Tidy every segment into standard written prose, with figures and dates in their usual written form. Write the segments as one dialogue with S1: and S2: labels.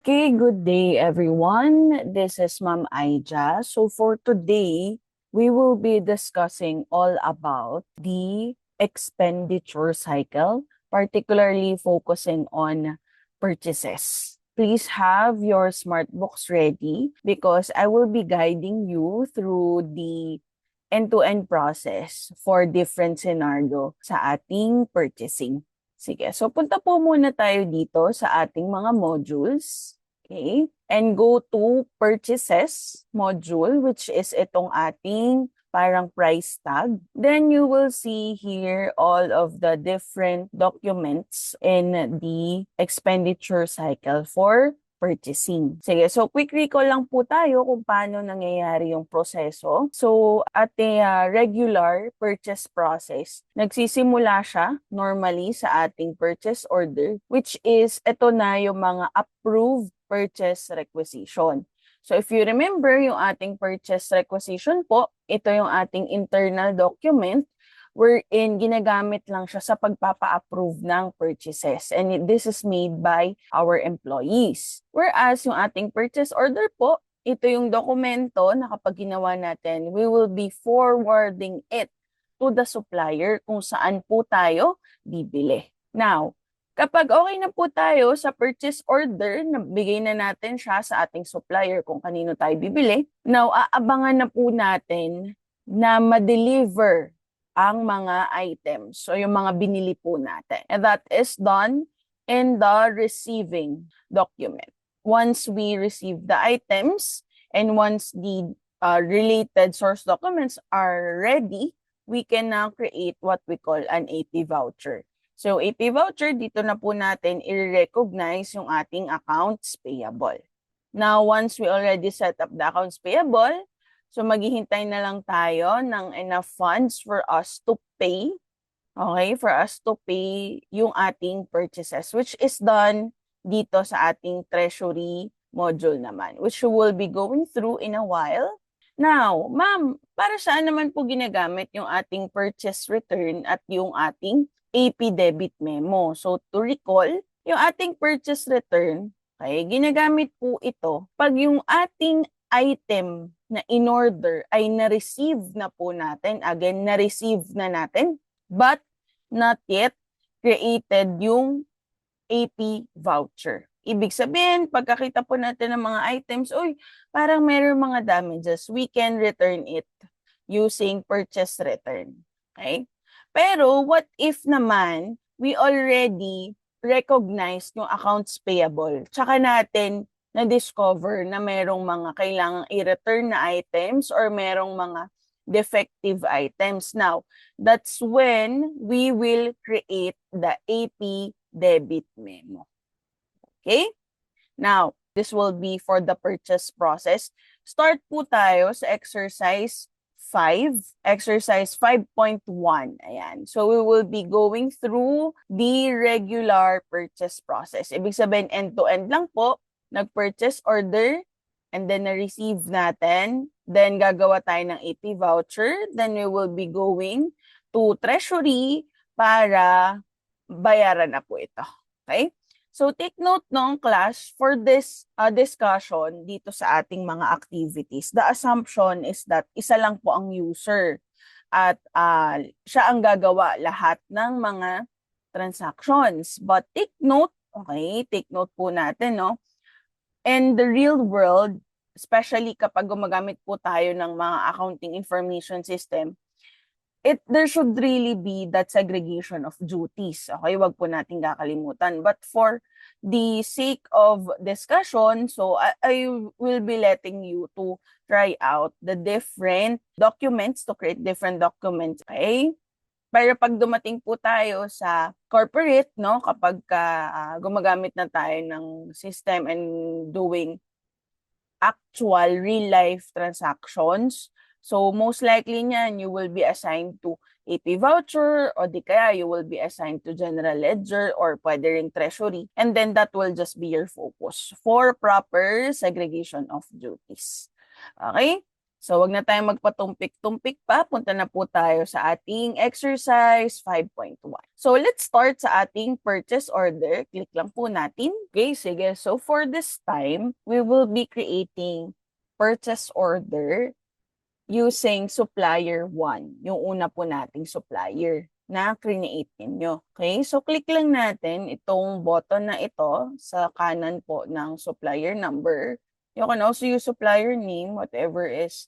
S1: Okay, good day everyone. This is Ma'am Aija. So for today, we will be discussing all about the expenditure cycle, particularly focusing on purchases. Please have your smart books ready because I will be guiding you through the end-to-end process for different scenario sa ating purchasing. Sige, so punta po muna tayo dito sa ating mga modules. Okay? And go to purchases module, which is itong ating parang price tag. Then you will see here all of the different documents in the expenditure cycle for purchasing. Sige, so quick recall lang po tayo kung paano nangyayari yung proseso. So, at a regular purchase process, nagsisimula siya normally sa ating purchase order, which is ito na yung mga approved purchase requisition. So, if you remember yung ating purchase requisition po, ito yung ating internal document wherein ginagamit lang siya sa pagpapa-approve ng purchases. And this is made by our employees. Whereas yung ating purchase order po, ito yung dokumento na kapag ginawa natin, we will be forwarding it to the supplier kung saan po tayo bibili. Now, kapag okay na po tayo sa purchase order, nabigay na natin siya sa ating supplier kung kanino tayo bibili, now aabangan na po natin na ma-deliver ang mga items o yung mga binili po natin. And that is done in the receiving document. Once we receive the items and once the related source documents are ready, we can now create what we call an AP voucher. So AP voucher, dito na po natin i-recognize yung ating accounts payable. Now, once we already set up the accounts payable, so maghihintay na lang tayo ng enough funds for us to pay, okay, for us to pay yung ating purchases, which is done dito sa ating treasury module naman, which we will be going through in a while. Now, ma'am, para saan naman po ginagamit yung ating purchase return at yung ating AP debit memo? So, to recall, yung ating purchase return, okay, ginagamit po ito pag yung ating item na in-order ay na-receive na po natin. Again, na-receive na natin, but not yet created yung AP voucher. Ibig sabihin, pagkakita po natin ng mga items, uy, parang meron mga damages, we can return it using purchase return. Okay? Pero what if naman, we already recognize yung accounts payable, tsaka natin na-discover na merong mga kailangang i-return na items or merong mga defective items. Now, that's when we will create the AP debit memo. Okay? Now, this will be for the purchase process. Start po tayo sa exercise 5, exercise 5.1. Ayan. So, we will be going through the regular purchase process. Ibig sabihin, end-to-end lang po. Nag-purchase order, and then na-receive natin. Then, gagawa tayo ng AP voucher. Then, we will be going to treasury para bayaran na po ito. Okay? So, take note nung class, for this discussion dito sa ating mga activities, the assumption is that isa lang po ang user at siya ang gagawa lahat ng mga transactions. But take note, okay, take note po natin, no? In the real world, especially kapag gumagamit po tayo ng mga accounting information system, there should really be that segregation of duties. Okay, wag po natin kakalimutan. But for the sake of discussion, so I will be letting you to try out the different documents, to create different documents. Okay? Pero pag dumating po tayo sa corporate, no, kapag gumagamit na tayo ng system and doing actual real-life transactions, so most likely niyan, you will be assigned to AP voucher o di kaya you will be assigned to general ledger or pwede ring treasury. And then that will just be your focus for proper segregation of duties. Okay? So, wag na tayong magpatumpik-tumpik pa. Punta na po tayo sa ating exercise 5.1. So, let's start sa ating purchase order. Click lang po natin. Okay, sige. So, for this time, we will be creating purchase order using supplier 1. Yung una po nating supplier na create ninyo. Okay, so click lang natin itong button na ito sa kanan po ng supplier number. You can also use supplier name, whatever is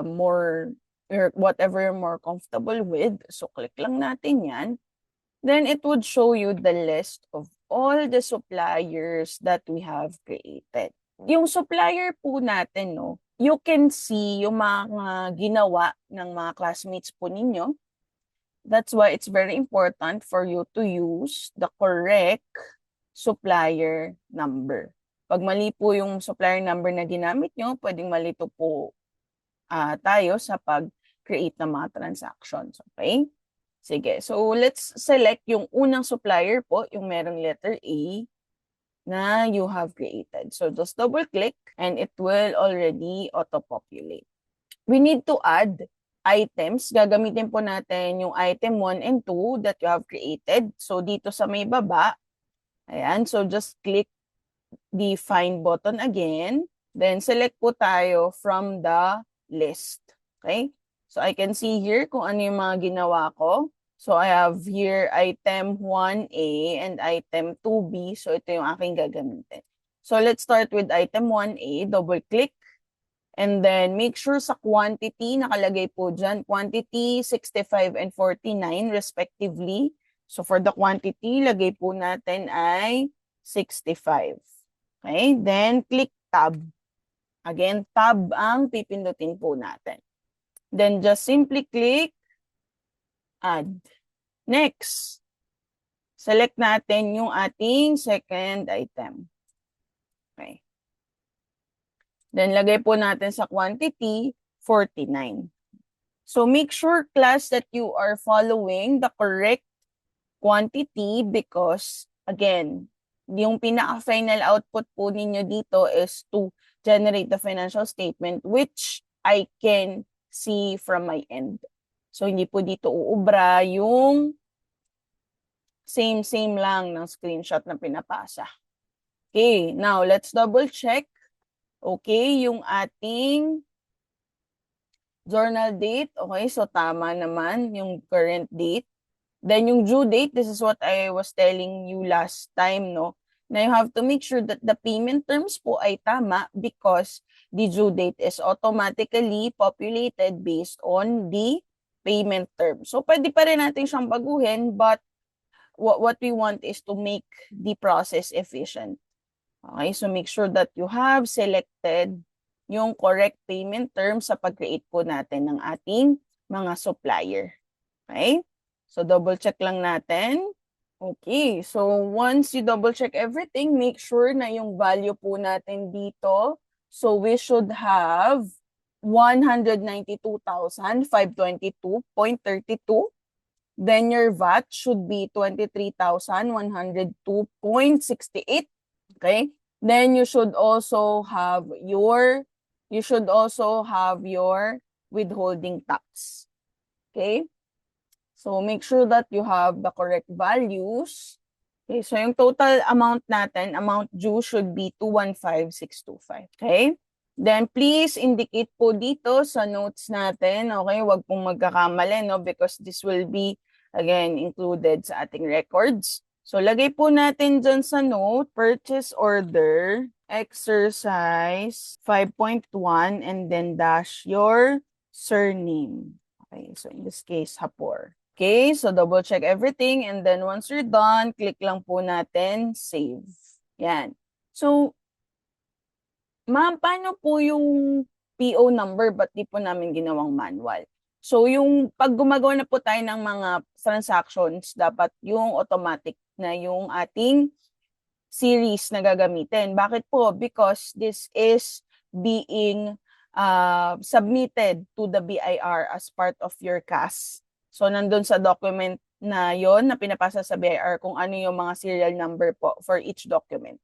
S1: more, or whatever you're more comfortable with. So click lang natin yan. Then it would show you the list of all the suppliers that we have created. Yung supplier po natin, no, you can see yung mga ginawa ng mga classmates po ninyo. That's why it's very important for you to use the correct supplier number. Pag mali po yung supplier number na ginamit nyo, pwedeng malito po tayo sa pag-create ng mga transactions. Okay? Sige. So, let's select yung unang supplier po, yung merong letter A na you have created. So, just double-click and it will already auto-populate. We need to add items. Gagamitin po natin yung item 1 and 2 that you have created. So, dito sa may baba, ayan. So, just click the find button again. Then, select po tayo from the list. Okay? So, I can see here kung ano yung mga ginawa ko. So, I have here item 1A and item 2B. So, ito yung aking gagamitin. So, let's start with item 1A. Double-click. And then, make sure sa quantity, nakalagay po dyan, quantity 65 and 49 respectively. So, for the quantity, lagay po natin ay 65. Okay? Then, click tab. Again, tab ang pipindutin po natin. Then, just simply click add. Next, select natin yung ating second item. Okay. Then, lagay po natin sa quantity 49. So, make sure, class, that you are following the correct quantity because, again, yung pinaka-final output po ninyo dito is to generate the financial statement which I can see from my end. So, hindi po dito uubra yung same lang ng screenshot na pinapasa. Okay, now let's double check. Okay, yung ating journal date. Okay, so tama naman yung current date. Then yung due date, this is what I was telling you last time, no? Na you have to make sure that the payment terms po ay tama because the due date is automatically populated based on the payment term. So, pwede pa rin natin siyang baguhin, but what we want is to make the process efficient. Okay, so make sure that you have selected yung correct payment term sa pag-create po natin ng ating mga supplier. Okay? So, double check lang natin. Okay, so once you double check everything, make sure na yung value po natin dito. So, we should have 192,522.32. Then your VAT should be 23,102.68. Okay? Then you should also have your withholding tax. Okay? So, make sure that you have the correct values. Okay, so yung total amount natin, amount due should be 215,625. Okay? Then, please indicate po dito sa notes natin, okay? Huwag pong magkakamali, no? Because this will be, again, included sa ating records. So, lagay po natin dyan sa note, purchase order, exercise 5.1, and then dash your surname. Okay, so in this case, Hapor. Okay, so double check everything and then once you're done, click lang po natin save. Yan. So, ma'am, paano po yung PO number ba't di po namin ginawang manual? So, yung pag gumagawa na po tayo ng mga transactions, dapat yung automatic na yung ating series na gagamitin. Bakit po? Because this is being submitted to the BIR as part of your CAS. So, nandun sa document na yon na pinapasa sa BIR kung ano yung mga serial number po for each document.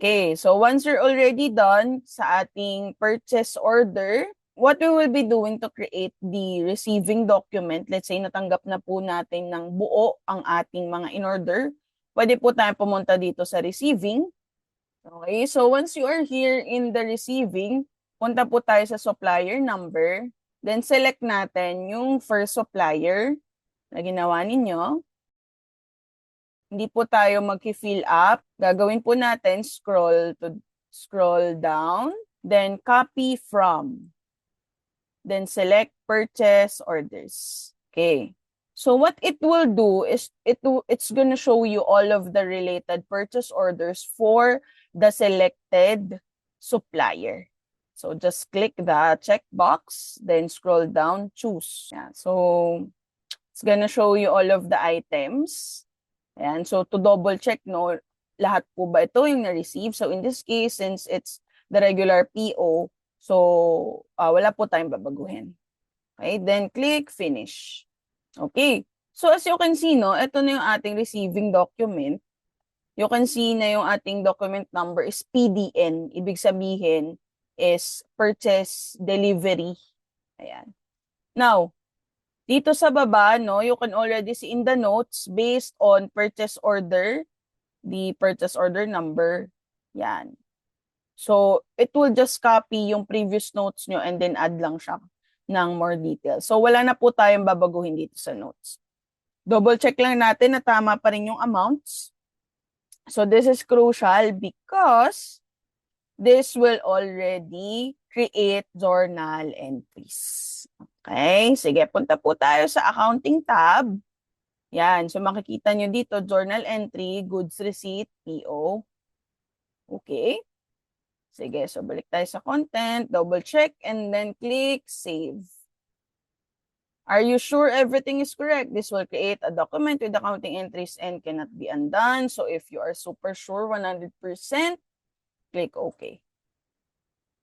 S1: Okay, so once you're already done sa ating purchase order, what we will be doing to create the receiving document, let's say natanggap na po natin ng buo ang ating mga in-order, pwede po tayo pumunta dito sa receiving. Okay, so once you are here in the receiving, punta po tayo sa supplier number, then select natin yung first supplier na ginawa ninyo. Hindi po tayo mag-fill up. Gagawin po natin, scroll down, then copy from. Then select purchase orders. Okay. So what it will do is it's going to show you all of the related purchase orders for the selected supplier. So just click the checkbox, then scroll down, choose. Yeah. So it's going to show you all of the items. Ayan. So to double check, no, lahat po ba ito yung na-receive? So in this case, since it's the regular PO, so wala po tayong babaguhin. Okay, then click finish. Okay, so as you can see, no, ito na yung ating receiving document. You can see na yung ating document number is PDN. Ibig sabihin is purchase delivery. Ayan. Now, dito sa baba, no, you can already see in the notes based on purchase order, the purchase order number. Yan. So, it will just copy yung previous notes nyo and then add lang siya ng more details. So, wala na po tayong babaguhin dito sa notes. Double check lang natin na tama pa rin yung amounts. So, this is crucial because this will already create journal entries. Okay, sige, punta po tayo sa accounting tab. Yan, so makikita nyo dito, journal entry, goods receipt, PO. Okay. Sige, so balik tayo sa content, double check, and then click save. Are you sure everything is correct? This will create a document with accounting entries and cannot be undone. So if you are super sure 100%, click OK.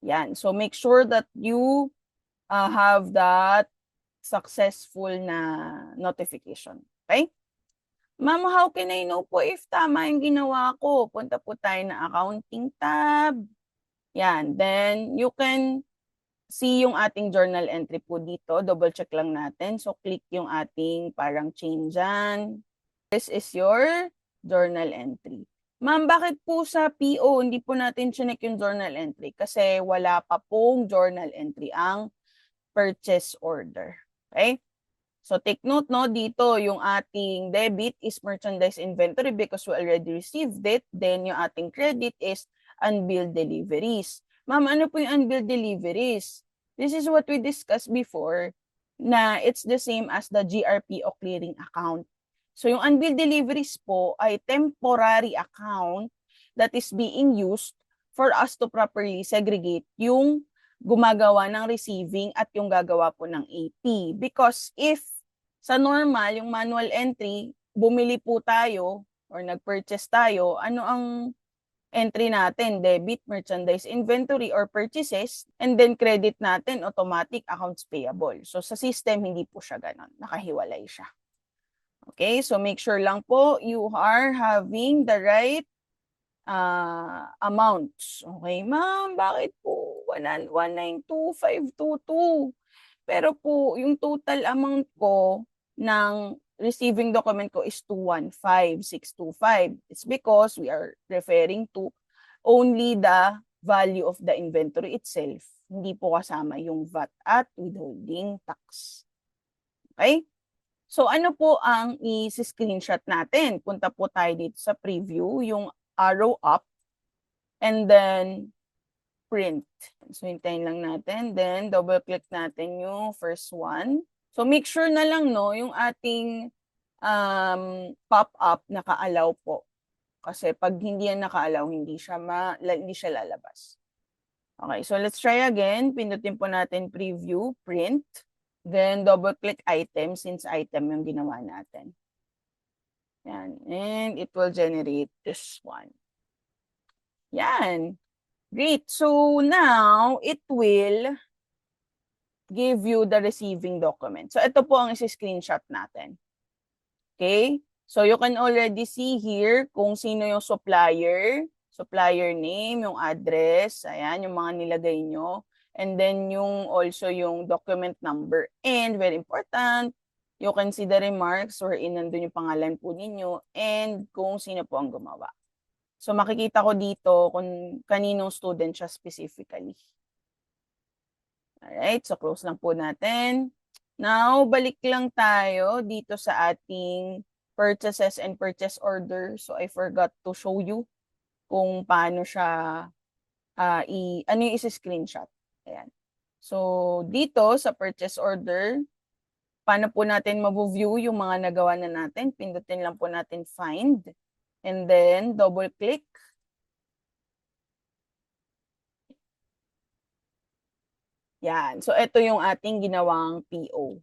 S1: Yan, so make sure that you have that successful na notification. Okay? Ma'am, how can I know po if tama yung ginawa ko? Punta po tayo na accounting tab. Yan. Then, you can see yung ating journal entry po dito. Double check lang natin. So, click yung ating parang chain dyan. This is your journal entry. Ma'am, bakit po sa PO hindi po natin chinek yung journal entry? Kasi wala pa pong journal entry ang purchase order. Okay? So take note, no, dito yung ating debit is merchandise inventory because we already received it. Then yung ating credit is unbilled deliveries. Ma'am, ano po yung unbilled deliveries? This is what we discussed before na it's the same as the GRPO clearing account. So yung unbilled deliveries po ay temporary account that is being used for us to properly segregate yung gumagawa ng receiving at yung gagawa po ng AP. Because if sa normal, yung manual entry, bumili po tayo or nag-purchase tayo, ano ang entry natin? Debit, merchandise inventory, or purchases, and then credit natin, automatic accounts payable. So sa system, hindi po siya ganon. Nakahiwalay siya. Okay, so make sure lang po you are having the right amounts. Okay, ma'am, bakit po 192,522? Pero po, yung total amount ko ng receiving document ko is 215,625. It's because we are referring to only the value of the inventory itself. Hindi po kasama yung VAT at withholding tax. Okay? So, ano po ang i-screenshot natin? Punta po tayo dito sa preview, yung arrow up, and then print. So, hintayin lang natin. Then, double-click natin yung first one. So, make sure na lang, no, yung ating pop-up naka-allow po. Kasi pag hindi yan naka-allow, hindi siya lalabas. Okay, so let's try again. Pindutin po natin preview, print. Then, double-click item since item yung ginawa natin. Yan. And it will generate this one. Yan. Great. So now, it will give you the receiving document. So ito po ang isi-screenshot natin. Okay? So you can already see here kung sino yung supplier name, yung address, ayan, yung mga nilagay nyo. And then also yung document number. And very important, you can see the remarks wherein nandun yung pangalan po ninyo and kung sino po ang gumawa. So makikita ko dito kung kaninong student siya specifically. Alright, so close lang po natin. Now, balik lang tayo dito sa ating purchases and purchase order. So I forgot to show you kung paano siya, ano yung isi-screenshot. Ayan. So dito sa purchase order, paano po natin mabu-view yung mga nagawa na natin? Pindutin lang po natin find. And then double click. Yan. So ito yung ating ginawang PO.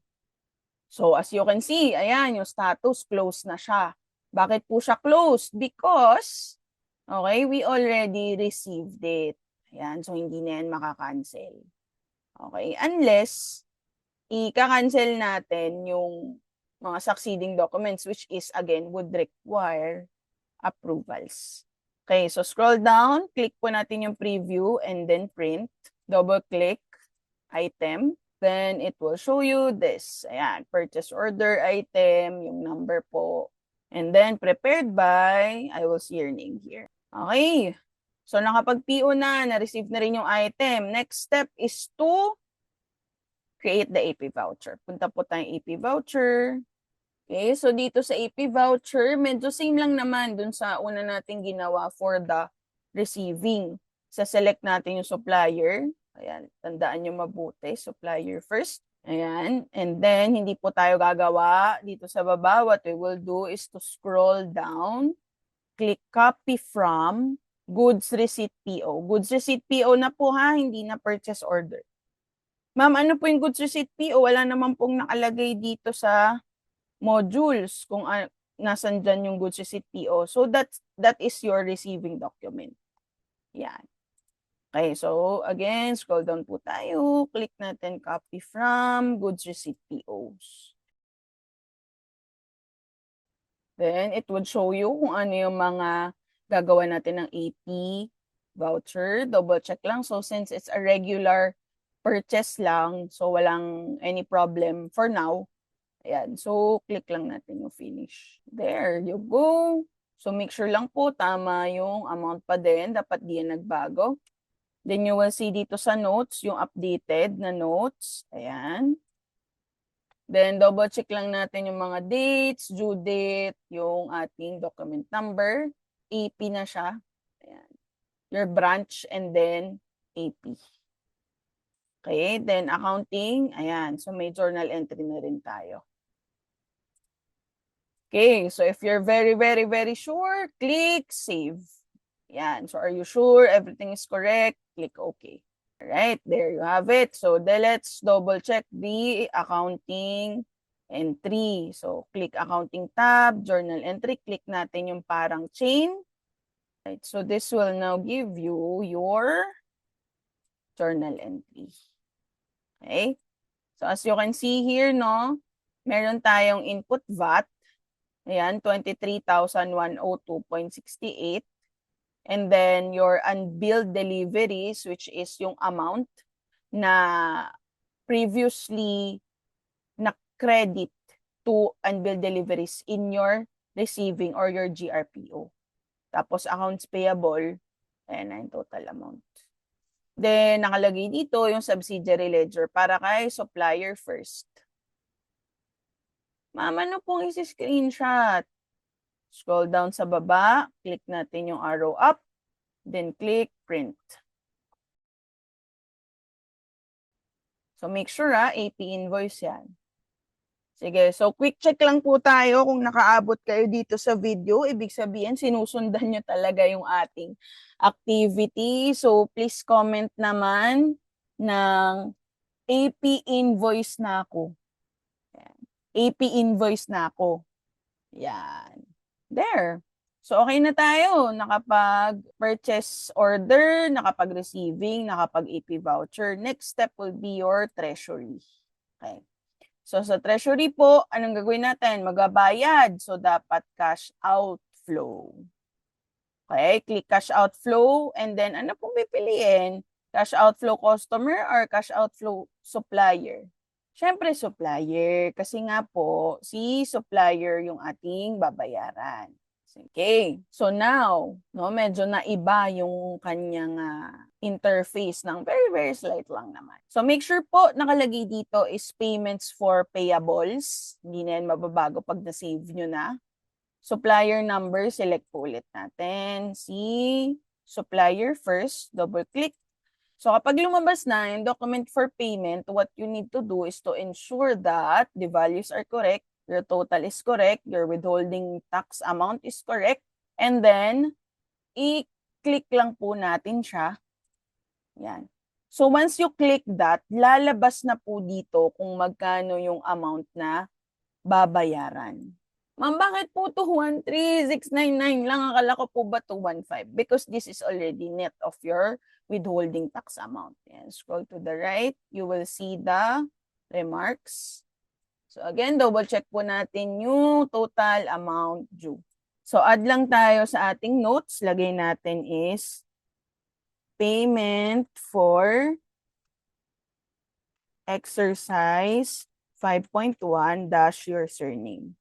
S1: So as you can see, ayan, yung status closed na siya. Bakit po siya closed? Because, okay, we already received it. Ayan, so hindi na yan makakancel. Okay, unless i-cancel natin yung mga succeeding documents, which is, again, would require approvals. Okay, so scroll down, click po natin yung preview and then print. Double-click item. Then it will show you this. Ayan, purchase order item, yung number po. And then prepared by, I will see your name here. Okay. So nakapag-PO na-receive na rin yung item. Next step is to create the AP voucher. Punta po tayong AP voucher. Okay, so dito sa AP voucher, medyo same lang naman dun sa una nating ginawa for the receiving. Sa-select natin yung supplier. Ayan, tandaan nyo mabuti, supplier first. Ayan, and then hindi po tayo gagawa dito sa baba. What we will do is to scroll down, click copy from goods receipt PO. Goods receipt PO na po ha, hindi na purchase order. Ma'am, ano po yung goods receipt PO? Wala naman pong nakalagay dito sa modules kung nasan dyan yung goods receipt PO. So that is your receiving document. Yan. Okay, so again, scroll down po tayo. Click natin copy from goods receipt POs. Then it would show you kung ano yung mga gagawa natin ng AP voucher. Double check lang. So since it's a regular purchase lang, so walang any problem for now. Ayan, so click lang natin yung finish. There you go. So make sure lang po tama yung amount pa din. Dapat di yan nagbago. Then you will see dito sa notes, yung updated na notes. Ayan. Then double check lang natin yung mga dates, due date, yung ating document number. AP na siya. Ayan. Your branch and then AP. Okay, then accounting. Ayan, so may journal entry na rin tayo. Okay, so if you're very, very, very sure, click save. Yan. So are you sure everything is correct? Click OK. All right, there you have it. So let's double check the accounting entry. So click accounting tab, journal entry, click natin yung parang chain. Right, so this will now give you your journal entry. Okay? So as you can see here, no, meron tayong input VAT. Ayan, 23,102.68. And then your unbilled deliveries, which is yung amount na previously na-credit to unbilled deliveries in your receiving or your GRPO. Tapos accounts payable, ayan na yung total amount. Then nakalagay dito yung subsidiary ledger para kay supplier first. Ma'am, ano pong isi-screenshot? Scroll down sa baba, click natin yung arrow up, then click print. So make sure AP invoice yan. Sige, so quick check lang po tayo kung nakaabot kayo dito sa video. Ibig sabihin, sinusundan nyo talaga yung ating activity. So please comment naman ng AP invoice na ako. AP invoice na ako. Yan. There. So, okay na tayo. Nakapag-purchase order, nakapag-receiving, nakapag-AP voucher. Next step will be your treasury. Okay. So, sa treasury po, anong gagawin natin? Magbabayad. So, dapat cash outflow. Okay. Click cash outflow. And then, ano pong pipiliin? Cash outflow customer or cash outflow supplier? Siyempre supplier kasi nga po si supplier yung ating babayaran. Okay. So now, no, medyo naiba yung kanyang interface ng very slight lang naman. So make sure po nakalagay dito is payments for payables. Hindi na yan mababago pag na-save nyo na. Supplier number, select po ulit natin. Si supplier first, double click. So kapag lumabas na yung document for payment, what you need to do is to ensure that the values are correct, your total is correct, your withholding tax amount is correct, and then i-click lang po natin siya. Yan. So once you click that, lalabas na po dito kung magkano yung amount na babayaran. Ma'am, bakit po 213,699 lang? Akala ko po ba 215? Because this is already net of your withholding tax amount. Yan. Scroll to the right, you will see the remarks. So again, double check po natin yung total amount due. So add lang tayo sa ating notes. Lagay natin is payment for exercise 5.1 dash your surname.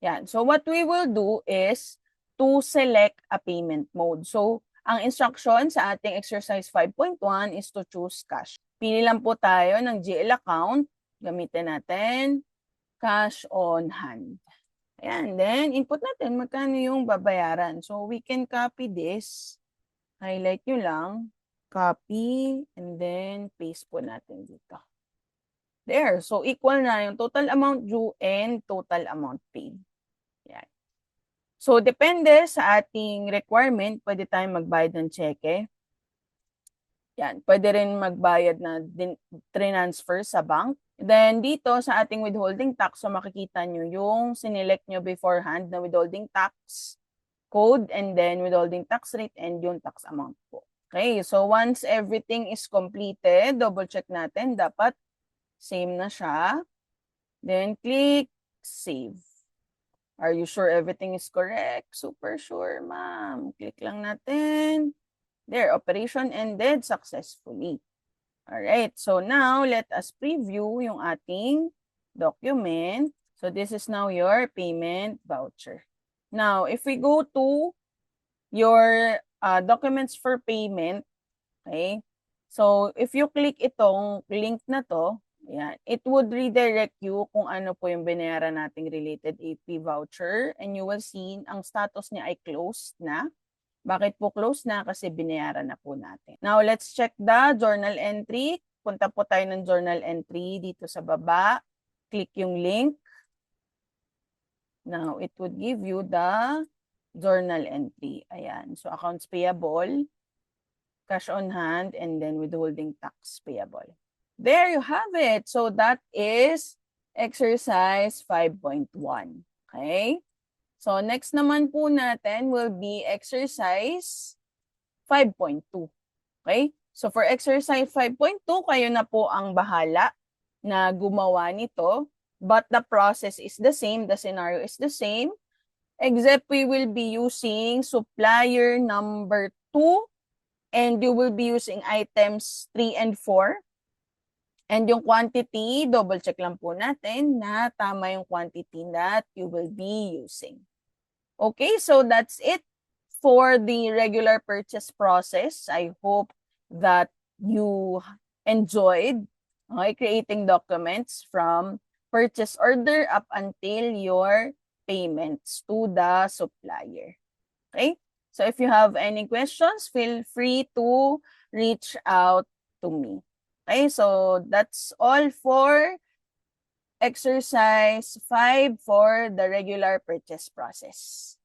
S1: Yan. So what we will do is to select a payment mode. So ang instruction sa ating exercise 5.1 is to choose cash. Pili lang po tayo ng GL account. Gamitin natin cash on hand. Ayan. Then input natin magkano yung babayaran. So we can copy this. Highlight nyo lang. Copy and then paste po natin dito. There. So equal na yung total amount due and total amount paid. Yan. So, depende sa ating requirement, pwede tayong magbayad ng cheque. Yan. Pwede rin magbayad na transfer sa bank. Then, dito sa ating withholding tax, so makikita nyo yung sinelect nyo beforehand na withholding tax code and then withholding tax rate and yung tax amount po. Okay. So, once everything is completed, double check natin. Dapat same na siya. Then, click save. Are you sure everything is correct? Super sure, ma'am. Click lang natin. There, operation ended successfully. Alright, so now let us preview yung ating document. So this is now your payment voucher. Now, if we go to your documents for payment, okay? So if you click itong link na to, yan. It would redirect you kung ano po yung binayaran nating related AP voucher and you will see ang status niya ay closed na. Bakit po closed na? Kasi binayaran na po natin. Now, let's check the journal entry. Punta po tayo ng journal entry dito sa baba. Click yung link. Now, it would give you the journal entry. Ayan. So, accounts payable, cash on hand, and then withholding tax payable. There you have it. So that is exercise 5.1. Okay? So next naman po natin will be exercise 5.2. Okay? So for exercise 5.2, kayo na po ang bahala na gumawa nito. But the process is the same. The scenario is the same. Except we will be using supplier number 2 and you will be using items 3 and 4. And yung quantity, double check lang po natin na tama yung quantity that you will be using. Okay, so that's it for the regular purchase process. I hope that you enjoyed creating documents from purchase order up until your payments to the supplier. Okay, so if you have any questions, feel free to reach out to me. Okay, so that's all for exercise 5 for the regular purchase process.